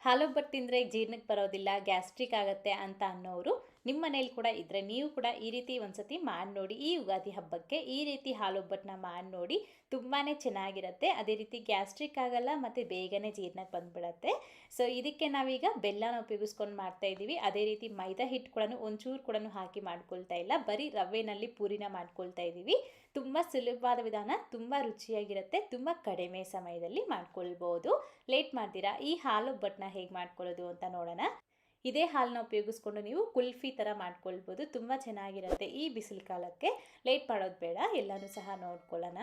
ಹಾಲೊಬ್ಬಟ್ಟು ತಿಂದರೆ ಜೀರ್ಣಕ್ಕೆ ಬರೋದಿಲ್ಲ, ಗ್ಯಾಸ್ಟ್ರಿಕ್ ಆಗುತ್ತೆ ಅಂತ ಅನ್ನೋರು ನಿಮ್ಮ ಮನೇಲಿ ಕೂಡ ಇದ್ದರೆ ನೀವು ಕೂಡ ಈ ರೀತಿ ಒಂದ್ಸತಿ ಮಾಡಿ ನೋಡಿ. ಈ ಯುಗಾದಿ ಹಬ್ಬಕ್ಕೆ ಈ ರೀತಿ ಹಾಲೊಬ್ಬಟ್ಟನ್ನ ಮಾಡಿ ನೋಡಿ, ತುಂಬಾ ಚೆನ್ನಾಗಿರುತ್ತೆ. ಅದೇ ರೀತಿ ಗ್ಯಾಸ್ಟ್ರಿಕ್ ಆಗಲ್ಲ ಮತ್ತು ಬೇಗನೆ ಜೀರ್ಣಕ್ಕೆ ಬಂದುಬಿಡತ್ತೆ. ಸೊ ಇದಕ್ಕೆ ನಾವೀಗ ಬೆಲ್ಲನ ಉಪಯೋಗಿಸ್ಕೊಂಡು ಮಾಡ್ತಾಯಿದ್ದೀವಿ. ಅದೇ ರೀತಿ ಮೈದಾ ಹಿಟ್ಟು ಕೂಡ ಒಂಚೂರು ಕೂಡ ಹಾಕಿ ಮಾಡ್ಕೊಳ್ತಾ ಇಲ್ಲ, ಬರೀ ರವೆನಲ್ಲಿ ಪೂರಿನ ಮಾಡ್ಕೊಳ್ತಾ ಇದ್ದೀವಿ. ತುಂಬ ಸುಲಭವಾದ ವಿಧಾನ, ತುಂಬ ರುಚಿಯಾಗಿರುತ್ತೆ, ತುಂಬ ಕಡಿಮೆ ಸಮಯದಲ್ಲಿ ಮಾಡ್ಕೊಳ್ಬೋದು. ಲೇಟ್ ಮಾಡ್ತೀರಾ ಈ ಹಾಲೊಬ್ಬಟ್ಟನ್ನ ಹೇಗೆ ಮಾಡ್ಕೊಳ್ಳೋದು ಅಂತ ನೋಡೋಣ. ಇದೇ ಹಾಲನ್ನ ಉಪಯೋಗಿಸ್ಕೊಂಡು ನೀವು ಕುಲ್ಫಿ ಥರ ಮಾಡ್ಕೊಳ್ಬೋದು, ತುಂಬ ಚೆನ್ನಾಗಿರುತ್ತೆ ಈ ಬಿಸಿಲು ಕಾಲಕ್ಕೆ. ಲೇಟ್ ಮಾಡೋದು ಬೇಡ, ಎಲ್ಲನೂ ಸಹ ನೋಡ್ಕೊಳ್ಳೋಣ.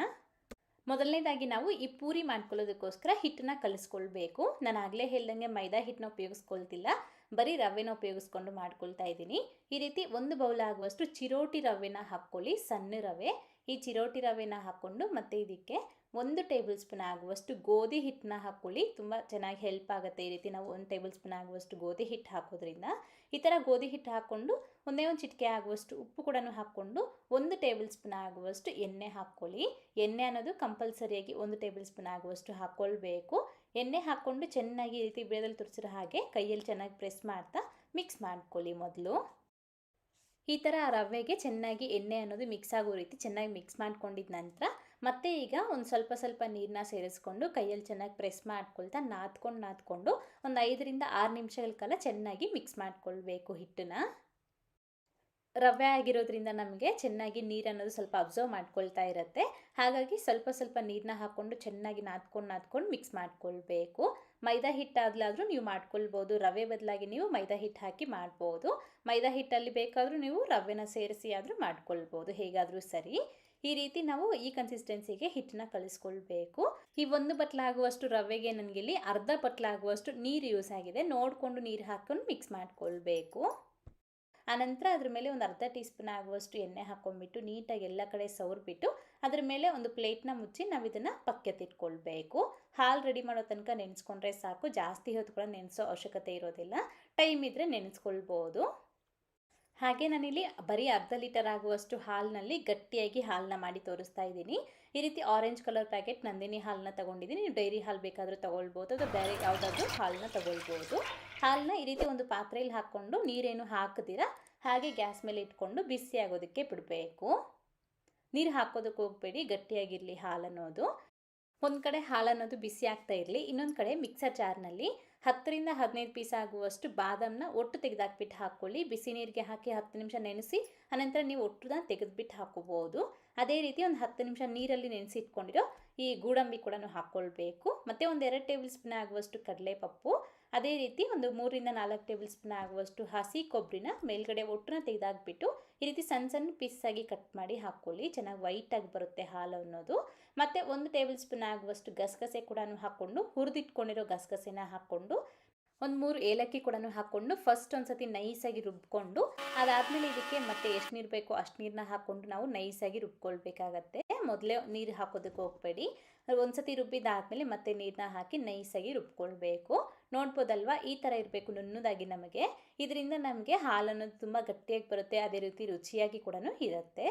ಮೊದಲನೇದಾಗಿ ನಾವು ಈ ಪೂರಿ ಮಾಡ್ಕೊಳ್ಳೋದಕ್ಕೋಸ್ಕರ ಹಿಟ್ಟನ್ನ ಕಲಿಸ್ಕೊಳ್ಬೇಕು. ನಾನು ಆಗಲೇ ಹೇಳ್ದಂಗೆ ಮೈದಾ ಹಿಟ್ಟನ್ನ ಉಪಯೋಗಿಸ್ಕೊಳ್ತಿಲ್ಲ, ಬರೀ ರವೆನ ಉಪಯೋಗಿಸ್ಕೊಂಡು ಮಾಡ್ಕೊಳ್ತಾ ಇದ್ದೀನಿ. ಈ ರೀತಿ 1 ಬೌಲ್ ಆಗುವಷ್ಟು ಚಿರೋಟಿ ರವೆನ ಹಾಕ್ಕೊಳ್ಳಿ, ಸಣ್ಣ ರವೆ. ಈ ಚಿರೋಟಿ ರವೆನ ಹಾಕ್ಕೊಂಡು ಮತ್ತು ಇದಕ್ಕೆ 1 ಟೇಬಲ್ ಸ್ಪೂನ್ ಆಗುವಷ್ಟು ಗೋಧಿ ಹಿಟ್ಟನ್ನ ಹಾಕ್ಕೊಳ್ಳಿ. ತುಂಬ ಚೆನ್ನಾಗಿ ಹೆಲ್ಪ್ ಆಗುತ್ತೆ ಈ ರೀತಿ ನಾವು 1 ಟೇಬಲ್ ಸ್ಪೂನ್ ಆಗುವಷ್ಟು ಗೋಧಿ ಹಿಟ್ಟು ಹಾಕೋದ್ರಿಂದ. ಈ ಥರ ಗೋಧಿ ಹಿಟ್ಟು ಹಾಕ್ಕೊಂಡು ಒಂದೇ ಒಂದು ಚಿಟಿಕೆ ಆಗುವಷ್ಟು ಉಪ್ಪು ಕೂಡ ಹಾಕ್ಕೊಂಡು 1 ಟೇಬಲ್ ಸ್ಪೂನ್ ಆಗುವಷ್ಟು ಎಣ್ಣೆ ಹಾಕ್ಕೊಳ್ಳಿ. ಎಣ್ಣೆ ಅನ್ನೋದು ಕಂಪಲ್ಸರಿಯಾಗಿ 1 ಟೇಬಲ್ ಸ್ಪೂನ್ ಆಗುವಷ್ಟು ಹಾಕ್ಕೊಳ್ಬೇಕು. ಎಣ್ಣೆ ಹಾಕ್ಕೊಂಡು ಚೆನ್ನಾಗಿ ಈ ರೀತಿ ಬೇದಲ್ಲಿ ತುರಿಸಿರೋ ಹಾಗೆ ಕೈಯಲ್ಲಿ ಚೆನ್ನಾಗಿ ಪ್ರೆಸ್ ಮಾಡ್ತಾ ಮಿಕ್ಸ್ ಮಾಡ್ಕೊಳ್ಳಿ. ಮೊದಲು ಈ ಥರ ರವೆಗೆ ಚೆನ್ನಾಗಿ ಎಣ್ಣೆ ಅನ್ನೋದು ಮಿಕ್ಸ್ ಆಗೋ ರೀತಿ ಚೆನ್ನಾಗಿ ಮಿಕ್ಸ್ ಮಾಡ್ಕೊಂಡಿದ್ದ ನಂತರ ಮತ್ತೆ ಈಗ ಒಂದು ಸ್ವಲ್ಪ ನೀರನ್ನ ಸೇರಿಸ್ಕೊಂಡು ಕೈಯಲ್ಲಿ ಚೆನ್ನಾಗಿ ಪ್ರೆಸ್ ಮಾಡ್ಕೊಳ್ತಾ ನಾದ್ಕೊಂಡು ಒಂದು 5ರಿಂದ 6 ನಿಮಿಷಗಳ ಕಾಲ ಚೆನ್ನಾಗಿ ಮಿಕ್ಸ್ ಮಾಡ್ಕೊಳ್ಬೇಕು ಹಿಟ್ಟನ್ನ. ರವೆ ಆಗಿರೋದ್ರಿಂದ ನಮಗೆ ಚೆನ್ನಾಗಿ ನೀರು ಅನ್ನೋದು ಸ್ವಲ್ಪ ಅಬ್ಸರ್ವ್ ಮಾಡ್ಕೊಳ್ತಾ ಇರುತ್ತೆ. ಹಾಗಾಗಿ ಸ್ವಲ್ಪ ನೀರನ್ನ ಹಾಕ್ಕೊಂಡು ಚೆನ್ನಾಗಿ ನಾದ್ಕೊಂಡು ಮಿಕ್ಸ್ ಮಾಡ್ಕೊಳ್ಬೇಕು. ಮೈದಾ ಹಿಟ್ಟಾದ್ಲಾದರೂ ನೀವು ಮಾಡ್ಕೊಳ್ಬೋದು, ರವೆ ಬದಲಾಗಿ ನೀವು ಮೈದಾ ಹಿಟ್ಟು ಹಾಕಿ ಮಾಡ್ಬೋದು. ಮೈದಾ ಹಿಟ್ಟಲ್ಲಿ ಬೇಕಾದರೂ ನೀವು ರವೆನ ಸೇರಿಸಿ ಆದರೂ ಮಾಡ್ಕೊಳ್ಬೋದು, ಹೇಗಾದರೂ ಸರಿ. ಈ ರೀತಿ ನಾವು ಈ ಕನ್ಸಿಸ್ಟೆನ್ಸಿಗೆ ಹಿಟ್ಟನ್ನ ಕಲಿಸ್ಕೊಳ್ಬೇಕು. ಈ 1 ಬಟ್ಲಾಗುವಷ್ಟು ರವೆಗೆ ನನಗೆ ಇಲ್ಲಿ ಅರ್ಧ ಬಟ್ಲಾಗುವಷ್ಟು ನೀರು ಯೂಸ್ ಆಗಿದೆ. ನೋಡಿಕೊಂಡು ನೀರು ಹಾಕ್ಕೊಂಡು ಮಿಕ್ಸ್ ಮಾಡ್ಕೊಳ್ಬೇಕು. ಆನಂತರ ಅದ್ರ ಮೇಲೆ ಒಂದು ಅರ್ಧ ಟೀ ಸ್ಪೂನ್ ಆಗುವಷ್ಟು ಎಣ್ಣೆ ಹಾಕ್ಕೊಂಡ್ಬಿಟ್ಟು ನೀಟಾಗಿ ಎಲ್ಲ ಕಡೆ ಸವರ್ಬಿಟ್ಟು ಅದ್ರ ಮೇಲೆ ಒಂದು ಪ್ಲೇಟ್ನ ಮುಚ್ಚಿ ನಾವು ಇದನ್ನು ಪಕ್ಕೆತ್ತಿಟ್ಕೊಳ್ಬೇಕು. ಹಾಲು ರೆಡಿ ಮಾಡೋ ತನಕ ನೆನೆಸ್ಕೊಂಡ್ರೆ ಸಾಕು, ಜಾಸ್ತಿ ಹೊತ್ತು ಕೂಡ ನೆನೆಸೋ ಅವಶ್ಯಕತೆ ಇರೋದಿಲ್ಲ. ಟೈಮ್ ಇದ್ದರೆ ನೆನೆಸ್ಕೊಳ್ಬೋದು. ಹಾಗೆ ನಾನಿಲ್ಲಿ ಬರೀ ಅರ್ಧ ಲೀಟರ್ ಆಗುವಷ್ಟು ಹಾಲಿನಲ್ಲಿ ಗಟ್ಟಿಯಾಗಿ ಹಾಲನ್ನ ಮಾಡಿ ತೋರಿಸ್ತಾ ಇದ್ದೀನಿ. ಈ ರೀತಿ ಆರೆಂಜ್ ಕಲರ್ ಪ್ಯಾಕೆಟ್ ನಂದಿನಿ ಹಾಲನ್ನ ತೊಗೊಂಡಿದ್ದೀನಿ. ನೀವು ಡೈರಿ ಹಾಲು ಬೇಕಾದರೂ ತೊಗೊಳ್ಬೋದು ಅಥವಾ ಬೇರೆ ಯಾವುದಾದ್ರೂ ಹಾಲನ್ನ ತೊಗೊಳ್ಬೋದು. ಹಾಲನ್ನ ಈ ರೀತಿ ಒಂದು ಪಾತ್ರೆಯಲ್ಲಿ ಹಾಕ್ಕೊಂಡು ನೀರೇನು ಹಾಕದಿರ ಹಾಗೆ ಗ್ಯಾಸ್ ಮೇಲೆ ಇಟ್ಕೊಂಡು ಬಿಸಿ ಆಗೋದಕ್ಕೆ ಬಿಡಬೇಕು. ನೀರು ಹಾಕೋದಕ್ಕೆ ಹೋಗಬೇಡಿ, ಗಟ್ಟಿಯಾಗಿರಲಿ ಹಾಲು ಅನ್ನೋದು. ಒಂದು ಕಡೆ ಹಾಲು ಅನ್ನೋದು ಬಿಸಿ ಆಗ್ತಾ ಇರಲಿ, ಇನ್ನೊಂದು ಕಡೆ ಮಿಕ್ಸರ್ ಜಾರ್ನಲ್ಲಿ 10ರಿಂದ 15 ಪೀಸ್ ಆಗುವಷ್ಟು ಬಾದಾಮನ್ನ ಒಟ್ಟು ತೆಗೆದಾಕ್ಬಿಟ್ಟು ಹಾಕ್ಕೊಳ್ಳಿ. ಬಿಸಿ ನೀರಿಗೆ ಹಾಕಿ 10 ನಿಮಿಷ ನೆನೆಸಿ ಅನಂತರ ನೀವು ಒಟ್ಟನ್ನ ತೆಗೆದುಬಿಟ್ಟು ಹಾಕೋಬೋದು. ಅದೇ ರೀತಿ ಒಂದು 10 ನಿಮಿಷ ನೀರಲ್ಲಿ ನೆನೆಸಿ ಇಟ್ಕೊಂಡಿರೋ ಈ ಗೋಡಂಬಿ ಕೂಡ ಹಾಕ್ಕೊಳ್ಬೇಕು. ಮತ್ತು ಒಂದು 2 ಟೇಬಲ್ ಸ್ಪೂನ್ ಆಗುವಷ್ಟು ಕಡಲೆಪಪ್ಪು, ಅದೇ ರೀತಿ ಒಂದು 3ರಿಂದ 4 ಟೇಬಲ್ ಸ್ಪೂನ್ ಆಗುವಷ್ಟು ಹಸಿ ಕೊಬ್ಬರಿನ ಮೇಲ್ಗಡೆ ಒಟ್ಟನ್ನ ತೆಗೆದಾಕ್ಬಿಟ್ಟು ಈ ರೀತಿ ಸಣ್ಣ ಪೀಸಾಗಿ ಕಟ್ ಮಾಡಿ ಹಾಕ್ಕೊಳ್ಳಿ. ಚೆನ್ನಾಗಿ ವೈಟಾಗಿ ಬರುತ್ತೆ ಹಾಲು ಅನ್ನೋದು. ಮತ್ತು 1 ಟೇಬಲ್ ಸ್ಪೂನ್ ಆಗುವಷ್ಟು ಗಸಗಸೆ ಕೂಡ ಹಾಕ್ಕೊಂಡು ಹುರಿದಿಟ್ಕೊಂಡಿರೋ ಗಸಗಸೆನ ಹಾಕ್ಕೊಂಡು ಒಂದು 3 ಏಲಕ್ಕಿ ಕೂಡ ಹಾಕ್ಕೊಂಡು ಫಸ್ಟ್ ಒಂದು ಸತಿ ನೈಸಾಗಿ ರುಬ್ಕೊಂಡು ಅದಾದಮೇಲೆ ಇದಕ್ಕೆ ಮತ್ತೆ ಎಷ್ಟು ನೀರು ಬೇಕೋ ಅಷ್ಟು ನೀರನ್ನ ಹಾಕ್ಕೊಂಡು ನಾವು ನೈಸಾಗಿ ರುಬ್ಕೊಳ್ಬೇಕಾಗತ್ತೆ. ಮೊದಲೇ ನೀರು ಹಾಕೋದಕ್ಕೆ ಹೋಗಬೇಡಿ. ಒಂದು ಸತಿ ರುಬ್ಬಿದಾದಮೇಲೆ ಮತ್ತೆ ನೀರನ್ನ ಹಾಕಿ ನೈಸಾಗಿ ರುಬ್ಕೊಳ್ಬೇಕು. ನೋಡ್ಬೋದಲ್ವಾ, ಈ ಥರ ಇರಬೇಕು ನುಣ್ಣದಾಗಿ. ನಮಗೆ ಇದರಿಂದ ನಮಗೆ ಹಾಲು ಅನ್ನೋದು ತುಂಬ ಗಟ್ಟಿಯಾಗಿ ಬರುತ್ತೆ, ಅದೇ ರೀತಿ ರುಚಿಯಾಗಿ ಕೂಡ ಇರುತ್ತೆ.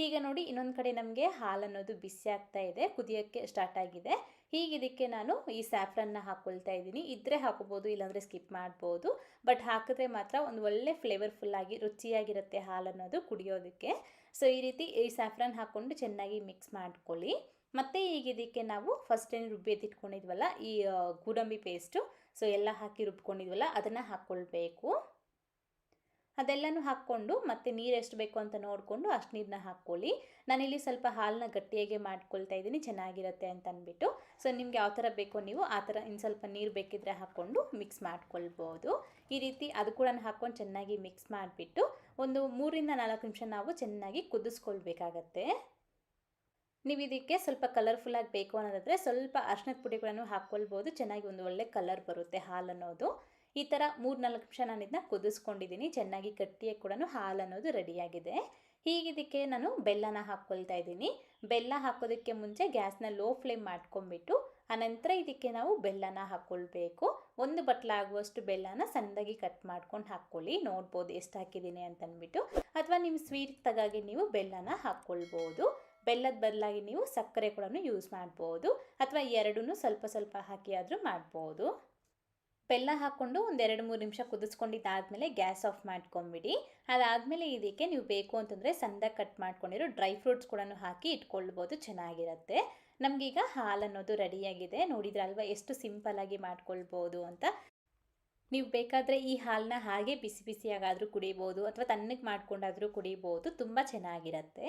ಈಗ ನೋಡಿ, ಇನ್ನೊಂದು ಕಡೆ ನಮಗೆ ಹಾಲು ಅನ್ನೋದು ಬಿಸಿ ಆಗ್ತಾ ಇದೆ, ಕುದಿಯೋಕ್ಕೆ ಸ್ಟಾರ್ಟ್ ಆಗಿದೆ. ಹೀಗೆ ಇದಕ್ಕೆ ನಾನು ಈ ಸ್ಯಾಫ್ರನ್ನ ಹಾಕ್ಕೊಳ್ತಾ ಇದ್ದೀನಿ. ಇದ್ದರೆ ಹಾಕೋಬೋದು, ಇಲ್ಲಾಂದರೆ ಸ್ಕಿಪ್ ಮಾಡ್ಬೋದು. ಬಟ್ ಹಾಕಿದ್ರೆ ಮಾತ್ರ ಒಂದು ಒಳ್ಳೆ ಫ್ಲೇವರ್ಫುಲ್ಲಾಗಿ ರುಚಿಯಾಗಿರುತ್ತೆ ಹಾಲು ಅನ್ನೋದು ಕುಡಿಯೋದಕ್ಕೆ. ಸೊ ಈ ರೀತಿ ಈ ಸ್ಯಾಫ್ರನ್ ಹಾಕ್ಕೊಂಡು ಚೆನ್ನಾಗಿ ಮಿಕ್ಸ್ ಮಾಡ್ಕೊಳ್ಳಿ. ಮತ್ತು ಈಗ ಇದಕ್ಕೆ ನಾವು ಫಸ್ಟ್ ಏನು ರುಬ್ಬಿ ಎತ್ತಿಟ್ಕೊಂಡಿದ್ವಲ್ಲ ಈ ಗೋಡಂಬಿ ಪೇಸ್ಟು, ಸೊ ಎಲ್ಲ ಹಾಕಿ ರುಬ್ಕೊಂಡಿದ್ವಲ್ಲ ಅದನ್ನು ಹಾಕ್ಕೊಳ್ಬೇಕು. ಅದೆಲ್ಲನೂ ಹಾಕ್ಕೊಂಡು ಮತ್ತೆ ನೀರು ಎಷ್ಟು ಬೇಕು ಅಂತ ನೋಡಿಕೊಂಡು ಅಷ್ಟು ನೀರನ್ನ ಹಾಕ್ಕೊಳ್ಳಿ. ನಾನಿಲ್ಲಿ ಸ್ವಲ್ಪ ಹಾಲನ್ನ ಗಟ್ಟಿಯಾಗಿ ಮಾಡ್ಕೊಳ್ತಾ ಇದ್ದೀನಿ, ಚೆನ್ನಾಗಿರುತ್ತೆ ಅಂತ ಅಂದ್ಬಿಟ್ಟು. ಸೊ ನಿಮ್ಗೆ ಯಾವ ಥರ ಬೇಕೋ ನೀವು ಆ ಥರ ಇನ್ನು ಸ್ವಲ್ಪ ನೀರು ಬೇಕಿದ್ದರೆ ಹಾಕ್ಕೊಂಡು ಮಿಕ್ಸ್ ಮಾಡ್ಕೊಳ್ಬೋದು. ಈ ರೀತಿ ಅದು ಕೂಡ ಹಾಕ್ಕೊಂಡು ಚೆನ್ನಾಗಿ ಮಿಕ್ಸ್ ಮಾಡಿಬಿಟ್ಟು ಒಂದು 3ರಿಂದ 4 ನಿಮಿಷ ನಾವು ಚೆನ್ನಾಗಿ ಕುದಿಸ್ಕೊಳ್ಬೇಕಾಗತ್ತೆ. ನೀವು ಇದಕ್ಕೆ ಸ್ವಲ್ಪ ಕಲರ್ಫುಲ್ಲಾಗಿ ಬೇಕು ಅನ್ನೋದಾದರೆ ಸ್ವಲ್ಪ ಅರಿಶಿಣದ ಪುಡಿಗಳನ್ನು ಹಾಕ್ಕೊಳ್ಬೋದು. ಚೆನ್ನಾಗಿ ಒಂದು ಒಳ್ಳೆ ಕಲರ್ ಬರುತ್ತೆ ಹಾಲು ಅನ್ನೋದು. ಈ ಥರ 3-4 ನಿಮಿಷ ನಾನು ಇದನ್ನ ಕುದಿಸ್ಕೊಂಡಿದ್ದೀನಿ. ಚೆನ್ನಾಗಿ ಗಟ್ಟಿಯಾಗಿ ಕೂಡ ಹಾಲು ಅನ್ನೋದು ರೆಡಿಯಾಗಿದೆ. ಹೀಗಿದಕ್ಕೆ ನಾನು ಬೆಲ್ಲನ ಹಾಕ್ಕೊಳ್ತಾ ಇದ್ದೀನಿ. ಬೆಲ್ಲ ಹಾಕೋದಕ್ಕೆ ಮುಂಚೆ ಗ್ಯಾಸ್ನ ಲೋ ಫ್ಲೇಮ್ ಮಾಡ್ಕೊಂಬಿಟ್ಟು ಆನಂತರ ಇದಕ್ಕೆ ನಾವು ಬೆಲ್ಲನ ಹಾಕ್ಕೊಳ್ಬೇಕು. 1 ಬಟ್ಲಾಗುವಷ್ಟು ಬೆಲ್ಲನ ಸಣ್ಣದಾಗಿ ಕಟ್ ಮಾಡ್ಕೊಂಡು ಹಾಕ್ಕೊಳ್ಳಿ. ನೋಡ್ಬೋದು ಎಷ್ಟು ಹಾಕಿದ್ದೀನಿ ಅಂತಂದ್ಬಿಟ್ಟು. ಅಥವಾ ನಿಮ್ಮ ಸ್ವೀಟ್ ತಗಾಗೆ ನೀವು ಬೆಲ್ಲನ ಹಾಕ್ಕೊಳ್ಬೋದು. ಬೆಲ್ಲದ ಬದಲಾಗಿ ನೀವು ಸಕ್ಕರೆ ಕೂಡ ಯೂಸ್ ಮಾಡ್ಬೋದು, ಅಥವಾ ಎರಡೂ ಸ್ವಲ್ಪ ಹಾಕಿ ಆದರೂ ಮಾಡ್ಬೋದು. ಬೆಲ್ಲ ಹಾಕ್ಕೊಂಡು ಒಂದು 2-3 ನಿಮಿಷ ಕುದಿಸ್ಕೊಂಡಿದ್ದಾದಮೇಲೆ ಗ್ಯಾಸ್ ಆಫ್ ಮಾಡ್ಕೊಂಬಿಡಿ. ಅದಾದಮೇಲೆ ಇದಕ್ಕೆ ನೀವು ಬೇಕು ಅಂತಂದರೆ ಸಣ್ಣದಾಗಿ ಕಟ್ ಮಾಡ್ಕೊಂಡಿರೋ ಡ್ರೈ ಫ್ರೂಟ್ಸ್ ಕೂಡ ಹಾಕಿ ಇಟ್ಕೊಳ್ಬೋದು, ಚೆನ್ನಾಗಿರುತ್ತೆ. ನಮಗೀಗ ಹಾಲು ಅನ್ನೋದು ರೆಡಿಯಾಗಿದೆ. ನೋಡಿದ್ರಲ್ವ ಎಷ್ಟು ಸಿಂಪಲ್ಲಾಗಿ ಮಾಡ್ಕೊಳ್ಬೋದು ಅಂತ. ನೀವು ಬೇಕಾದರೆ ಈ ಹಾಲನ್ನ ಹಾಗೆ ಬಿಸಿ ಬಿಸಿಯಾಗಾದರೂ ಕುಡಿಬೋದು ಅಥವಾ ತಣ್ಣಗೆ ಮಾಡ್ಕೊಂಡಾದರೂ ಕುಡಿಬೋದು, ತುಂಬ ಚೆನ್ನಾಗಿರುತ್ತೆ.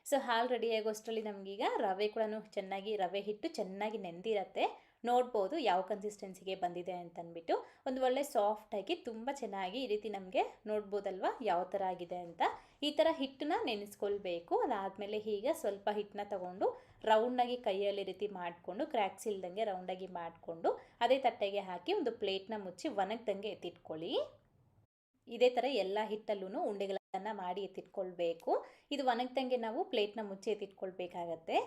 ಸೊ ಹಾಲು ರೆಡಿಯಾಗೋಷ್ಟರಲ್ಲಿ ನಮಗೀಗ ರವೆ ಕೂಡ ಚೆನ್ನಾಗಿ, ರವೆ ಹಿಟ್ಟು ಚೆನ್ನಾಗಿ ನೆಂದಿರುತ್ತೆ. ನೋಡ್ಬೋದು ಯಾವ ಕನ್ಸಿಸ್ಟೆನ್ಸಿಗೆ ಬಂದಿದೆ ಅಂತಂದ್ಬಿಟ್ಟು. ಒಂದು ಒಳ್ಳೆ ಸಾಫ್ಟಾಗಿ ತುಂಬ ಚೆನ್ನಾಗಿ ಈ ರೀತಿ ನಮಗೆ ನೋಡ್ಬೋದಲ್ವ ಯಾವ ಥರ ಆಗಿದೆ ಅಂತ. ಈ ಥರ ಹಿಟ್ಟನ್ನ ನೆನೆಸ್ಕೊಳ್ಬೇಕು. ಅದಾದಮೇಲೆ ಈಗ ಸ್ವಲ್ಪ ಹಿಟ್ಟನ್ನ ತಗೊಂಡು ರೌಂಡಾಗಿ ಕೈಯಲ್ಲಿ ರೀತಿ ಮಾಡಿಕೊಂಡು, ಕ್ರ್ಯಾಕ್ಸ್ ಇಲ್ದಂಗೆ ರೌಂಡಾಗಿ ಮಾಡಿಕೊಂಡು ಅದೇ ತಟ್ಟೆಗೆ ಹಾಕಿ ಒಂದು ಪ್ಲೇಟ್ನ ಮುಚ್ಚಿ ಒಣಗ್ದಂಗೆ ಎತ್ತಿಟ್ಕೊಳ್ಳಿ. ಇದೇ ಥರ ಎಲ್ಲ ಹಿಟ್ಟಲ್ಲೂ ಉಂಡೆಗಳನ್ನು ಮಾಡಿ ಎತ್ತಿಟ್ಕೊಳ್ಬೇಕು. ಇದು ಒಣಗ್ದಂಗೆ ನಾವು ಪ್ಲೇಟ್ನ ಮುಚ್ಚಿ ಎತ್ತಿಟ್ಕೊಳ್ಬೇಕಾಗತ್ತೆ.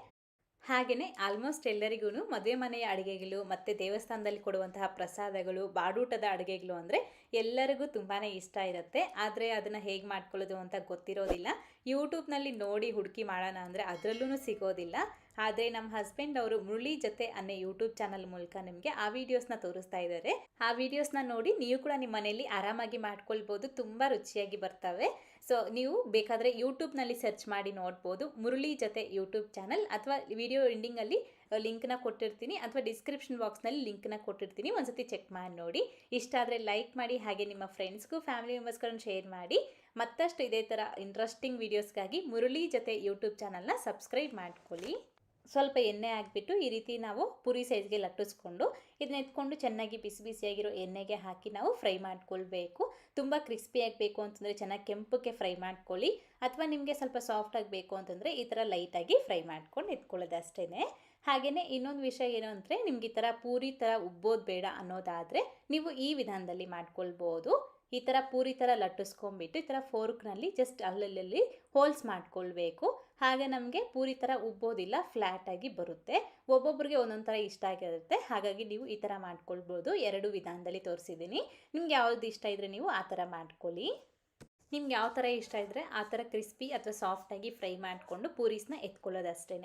ಹಾಗೆಯೇ ಆಲ್ಮೋಸ್ಟ್ ಎಲ್ಲರಿಗೂ ಮದುವೆ ಮನೆಯ ಅಡುಗೆಗಳು ಮತ್ತು ದೇವಸ್ಥಾನದಲ್ಲಿ ಕೊಡುವಂತಹ ಪ್ರಸಾದಗಳು, ಬಾಡೂಟದ ಅಡುಗೆಗಳು ಅಂದರೆ ಎಲ್ಲರಿಗೂ ತುಂಬಾ ಇಷ್ಟ ಇರುತ್ತೆ. ಆದರೆ ಅದನ್ನು ಹೇಗೆ ಮಾಡ್ಕೊಳ್ಳೋದು ಅಂತ ಗೊತ್ತಿರೋದಿಲ್ಲ. ಯೂಟ್ಯೂಬ್ನಲ್ಲಿ ನೋಡಿ ಹುಡುಕಿ ಮಾಡೋಣ ಅಂದರೆ ಅದರಲ್ಲೂ ಸಿಗೋದಿಲ್ಲ. ಆದರೆ ನಮ್ಮ ಹಸ್ಬೆಂಡ್ ಅವರು ಮುರಳಿ ಜೊತೆ ಅನ್ನೋ ಯೂಟ್ಯೂಬ್ ಚಾನಲ್ ಮೂಲಕ ನಿಮಗೆ ಆ ವಿಡಿಯೋಸ್ನ ತೋರಿಸ್ತಾ ಇದ್ದಾರೆ. ಆ ವಿಡಿಯೋಸ್ನ ನೋಡಿ ನೀವು ಕೂಡ ನಿಮ್ಮ ಮನೆಯಲ್ಲಿ ಆರಾಮಾಗಿ ಮಾಡ್ಕೊಳ್ಬೋದು, ತುಂಬ ರುಚಿಯಾಗಿ ಬರ್ತವೆ. ಸೊ ನೀವು ಬೇಕಾದರೆ ಯೂಟ್ಯೂಬ್ನಲ್ಲಿ ಸರ್ಚ್ ಮಾಡಿ ನೋಡ್ಬೋದು, ಮುರಳಿ ಜೊತೆ ಯೂಟ್ಯೂಬ್ ಚಾನಲ್, ಅಥವಾ ವಿಡಿಯೋ ಎಂಡಿಂಗಲ್ಲಿ ಲಿಂಕ್ನ ಕೊಟ್ಟಿರ್ತೀನಿ ಅಥವಾ ಡಿಸ್ಕ್ರಿಪ್ಷನ್ ಬಾಕ್ಸ್ನಲ್ಲಿ ಲಿಂಕ್ನ ಕೊಟ್ಟಿರ್ತೀನಿ. ಒಂದ್ಸತಿ ಚೆಕ್ ಮಾಡಿ ನೋಡಿ. ಇಷ್ಟ ಆದರೆ ಲೈಕ್ ಮಾಡಿ, ಹಾಗೆ ನಿಮ್ಮ ಫ್ರೆಂಡ್ಸ್ಗೂ ಫ್ಯಾಮಿಲಿ ಮೆಂಬರ್ಸ್ಗಳನ್ನು ಶೇರ್ ಮಾಡಿ. ಮತ್ತಷ್ಟು ಇದೇ ಥರ ಇಂಟ್ರೆಸ್ಟಿಂಗ್ ವೀಡಿಯೋಸ್ಗಾಗಿ ಮುರಳಿ ಜೊತೆ ಯೂಟ್ಯೂಬ್ ಚಾನಲ್ನ ಸಬ್ಸ್ಕ್ರೈಬ್ ಮಾಡ್ಕೊಳ್ಳಿ. ಸ್ವಲ್ಪ ಎಣ್ಣೆ ಹಾಕಿಬಿಟ್ಟು ಈ ರೀತಿ ನಾವು ಪೂರಿ ಸೈಜ್ಗೆ ಲಟ್ಟಿಸ್ಕೊಂಡು ಇದನ್ನ ಎತ್ಕೊಂಡು ಚೆನ್ನಾಗಿ ಬಿಸಿ ಬಿಸಿಯಾಗಿರೋ ಎಣ್ಣೆಗೆ ಹಾಕಿ ನಾವು ಫ್ರೈ ಮಾಡ್ಕೊಳ್ಬೇಕು. ತುಂಬ ಕ್ರಿಸ್ಪಿ ಆಗಬೇಕು ಅಂತಂದರೆ ಚೆನ್ನಾಗಿ ಕೆಂಪಕ್ಕೆ ಫ್ರೈ ಮಾಡ್ಕೊಳ್ಳಿ, ಅಥವಾ ನಿಮಗೆ ಸ್ವಲ್ಪ ಸಾಫ್ಟ್ ಆಗಬೇಕು ಅಂತಂದರೆ ಈ ಥರ ಲೈಟಾಗಿ ಫ್ರೈ ಮಾಡ್ಕೊಂಡು ಎತ್ಕೊಳ್ಳೋದು ಅಷ್ಟೇ. ಹಾಗೆಯೇ ಇನ್ನೊಂದು ವಿಷಯ ಏನು ಅಂದರೆ, ನಿಮ್ಗೆ ಈ ಥರ ಪೂರಿ ಥರ ಉಬ್ಬೋದು ಬೇಡ ಅನ್ನೋದಾದರೆ ನೀವು ಈ ವಿಧಾನದಲ್ಲಿ ಮಾಡ್ಕೊಳ್ಬೋದು. ಈ ಥರ ಪೂರಿ ಥರ ಲಟ್ಟಿಸ್ಕೊಂಬಿಟ್ಟು ಈ ಥರ ಫೋರ್ಕ್ನಲ್ಲಿ ಜಸ್ಟ್ ಅಲ್ಲಲ್ಲಿ ಹೋಲ್ಸ್ ಮಾಡ್ಕೊಳ್ಬೇಕು. ಹಾಗೆ ನಮಗೆ ಪೂರಿ ಥರ ಉಬ್ಬೋದಿಲ್ಲ, ಫ್ಲ್ಯಾಟಾಗಿ ಬರುತ್ತೆ. ಒಬ್ಬೊಬ್ಬರಿಗೆ ಒಂದೊಂದು ಥರ ಇಷ್ಟ ಆಗಿರುತ್ತೆ. ಹಾಗಾಗಿ ನೀವು ಈ ಥರ ಮಾಡ್ಕೊಳ್ಬೋದು. 2 ವಿಧಾನದಲ್ಲಿ ತೋರಿಸಿದ್ದೀನಿ. ನಿಮ್ಗೆ ಯಾವ್ದು ಇಷ್ಟ ಇದ್ದರೆ ನೀವು ಆ ಥರ ಮಾಡ್ಕೊಳ್ಳಿ. ನಿಮ್ಗೆ ಯಾವ ಥರ ಇಷ್ಟ ಇದ್ದರೆ ಆ ಥರ ಕ್ರಿಸ್ಪಿ ಅಥವಾ ಸಾಫ್ಟಾಗಿ ಫ್ರೈ ಮಾಡಿಕೊಂಡು ಪೂರೀಸ್ನ ಎತ್ಕೊಳ್ಳೋದು ಅಷ್ಟೇ.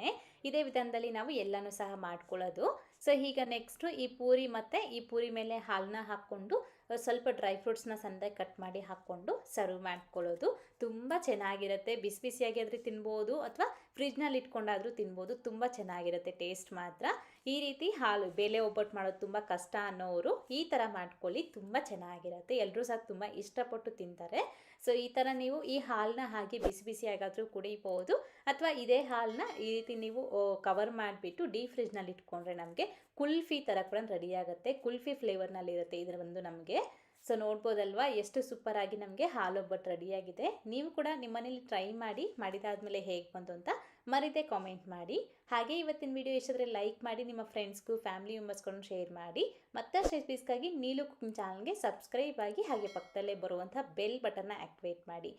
ಇದೇ ವಿಧಾನದಲ್ಲಿ ನಾವು ಎಲ್ಲನೂ ಸಹ ಮಾಡ್ಕೊಳ್ಳೋದು. ಸೊ ಈಗ ನೆಕ್ಸ್ಟು ಈ ಪೂರಿ ಮತ್ತು ಈ ಪೂರಿ ಮೇಲೆ ಹಾಲನ್ನ ಹಾಕ್ಕೊಂಡು ಸ್ವಲ್ಪ ಡ್ರೈ ಫ್ರೂಟ್ಸ್ನ ಸಣ್ಣದಾಗಿ ಕಟ್ ಮಾಡಿ ಹಾಕ್ಕೊಂಡು ಸರ್ವ್ ಮಾಡ್ಕೊಳ್ಳೋದು. ತುಂಬ ಚೆನ್ನಾಗಿರುತ್ತೆ. ಬಿಸಿ ಬಿಸಿಯಾಗಿ ಆದರೆ ತಿನ್ಬೋದು ಅಥವಾ ಫ್ರಿಜ್ನಲ್ಲಿ ಇಟ್ಕೊಂಡಾದರೂ ತಿನ್ಬೋದು. ತುಂಬ ಚೆನ್ನಾಗಿರುತ್ತೆ ಟೇಸ್ಟ್ ಮಾತ್ರ. ಈ ರೀತಿ ಹಾಲು ಬೇಳೆ ಒಬ್ಬಟ್ಟು ಮಾಡೋದು ತುಂಬ ಕಷ್ಟ ಅನ್ನೋರು ಈ ಥರ ಮಾಡ್ಕೊಳ್ಳಿ, ತುಂಬ ಚೆನ್ನಾಗಿರುತ್ತೆ. ಎಲ್ಲರೂ ಸಹ ತುಂಬ ಇಷ್ಟಪಟ್ಟು ತಿಂತಾರೆ. ಸೊ ಈ ಥರ ನೀವು ಈ ಹಾಲನ್ನ ಹಾಕಿ ಬಿಸಿ ಬಿಸಿಯಾಗಾದರೂ ಕುಡಿಬೋದು, ಅಥವಾ ಇದೇ ಹಾಲನ್ನ ಈ ರೀತಿ ನೀವು ಕವರ್ ಮಾಡಿಬಿಟ್ಟು ಡೀಪ್ ಫ್ರಿಜ್ನಲ್ಲಿ ಇಟ್ಕೊಂಡ್ರೆ ನಮಗೆ ಕುಲ್ಫಿ ಥರ ಕೂಡ ರೆಡಿಯಾಗುತ್ತೆ. ಕುಲ್ಫಿ ಫ್ಲೇವರ್ನಲ್ಲಿರುತ್ತೆ ಇದರ ಒಂದು ನಮಗೆ. ಸೊ ನೋಡ್ಬೋದಲ್ವಾ ಎಷ್ಟು ಸೂಪರಾಗಿ ನಮಗೆ ಹಾಲೊಬ್ಬಟ್ಟು ರೆಡಿಯಾಗಿದೆ. ನೀವು ಕೂಡ ನಿಮ್ಮ ಮನೇಲಿ ಟ್ರೈ ಮಾಡಿ, ಮಾಡಿದಾದ್ಮೇಲೆ ಹೇಗೆ ಬಂತು ಅಂತ ಮರೀದೆ ಕಾಮೆಂಟ್ ಮಾಡಿ. ಹಾಗೆ ಇವತ್ತಿನ ವಿಡಿಯೋ ಇಷ್ಟಾದರೆ ಲೈಕ್ ಮಾಡಿ, ನಿಮ್ಮ ಫ್ರೆಂಡ್ಸ್ಗೂ ಫ್ಯಾಮಿಲಿ ಮೆಂಬರ್ಸ್ಗಳನ್ನು ಶೇರ್ ಮಾಡಿ. ಮತ್ತಷ್ಟು ರೆಸಿಪೀಸ್ಗಾಗಿ ನೀಲು ಕುಕಿಂಗ್ ಚಾನಲ್ಗೆ ಸಬ್ಸ್ಕ್ರೈಬ್ ಆಗಿ, ಹಾಗೆ ಪಕ್ಕದಲ್ಲೇ ಬರುವಂಥ ಬೆಲ್ ಬಟನ್ನ ಆ್ಯಕ್ಟಿವೇಟ್ ಮಾಡಿ.